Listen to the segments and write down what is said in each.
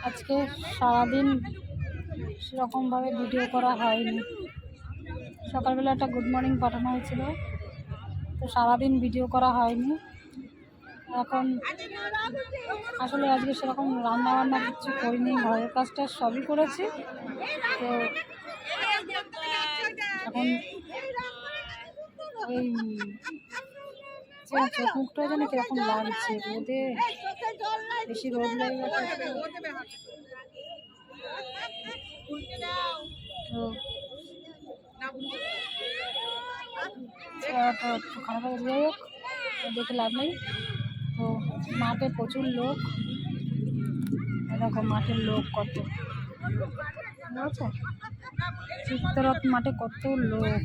আজকে সারাদিন সেরকমভাবে ভিডিও করা হয়নি। সকালবেলা একটা গুড মর্নিং পাঠানো হয়েছিল, তো সারাদিন ভিডিও করা হয়নি। এখন আসলে আজকে সেরকম রান্নাবান্না কিছু করিনি, ঘরের কাজটা সবই করেছি। তো এখন ওই চোখ মুখটা যেন কীরকম লাগছে, রোদে বেশি রোদ লেগে গেছে। তো একটু খারাপ হয়ে যাই হোক, দেখে লাভ নেই। তো মাঠে প্রচুর লোক, দেখো মাঠের লোক কত, ঠিক আছে? চিত্তরথ মাঠে কত লোক,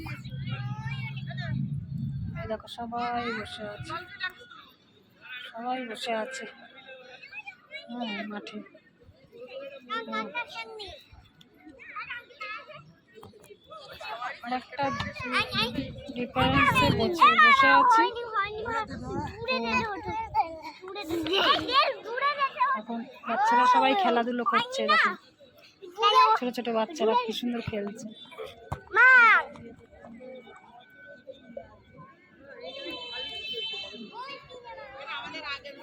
এই দেখো সবাই বসে আছে, সবাই বসে আছে মাঠে। অনেকটা ডিফারেন্সে বসে আছি। এখন বাচ্চারা সবাই খেলাধুলো করছে, দেখো ছোট ছোট বাচ্চারা কি সুন্দর খেলছে।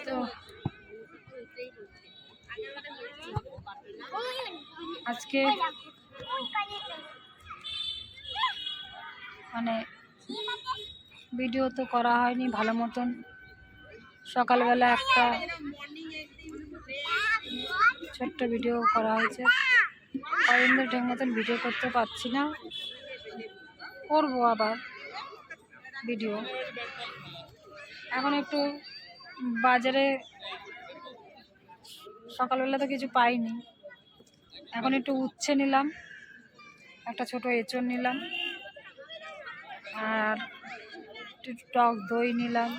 তো আজকে মানে ভিডিও তো করা হয়নি ভালো মতন। সকালবেলা একটা ছোট্ট ভিডিও করা হয়েছে, কয়েকদিন ধরে ঠিক মতন ভিডিও করতে পারছি না, করবো আবার ভিডিও। এখন একটু বাজারে সকালবেলা তো কিছু পাইনি, এখন একটু উচ্ছে নিলাম, একটা ছোট এঁচড় নিলাম, আর একটু টক দই নিলাম,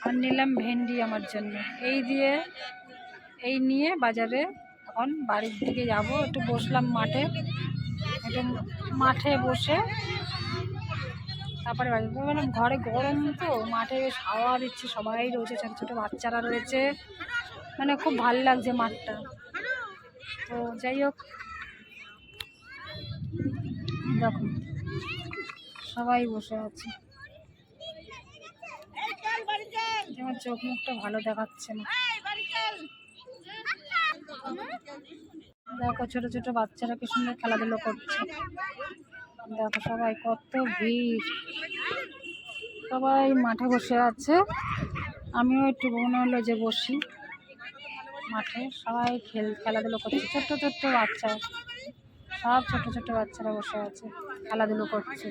আর নিলাম ভেন্ডি আমার জন্য। এই নিয়ে বাজারে এখন বাড়ির দিকে যাব। একটু বসলাম মাঠে, একটু মাঠে বসে তারপরে বাড়ি মানে ঘরে গরম, তো মাঠে বেশ হাওয়া দিচ্ছে, সবাই রয়েছে, ছোটো ছোটো বাচ্চারা রয়েছে, মানে খুব ভালো লাগছে মাঠটা। তো যাই হোক, দেখো সবাই বসে আছে, আমার চোখ মুখটা ভালো দেখাচ্ছে না। দেখো ছোট ছোট বাচ্চারা কি সুন্দর খেলাধুলো করছে, দেখো সবাই কত ভিড়, সবাই মাঠে বসে আছে। আমিও একটু মনে হলো যে বসি মাঠে, সবাই খেলাধুলো করছে, ছোট্ট ছোট্ট বাচ্চা, সব ছোট ছোট বাচ্চারা বসে আছে, খেলাধুলো করছে।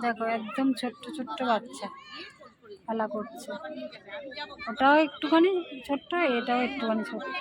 দেখো একদম ছোট্ট ছোট্ট বাচ্চা খেলা করছে, ওটাও একটুখানি ছোট্ট, এটাও একটুখানি ছোট্ট।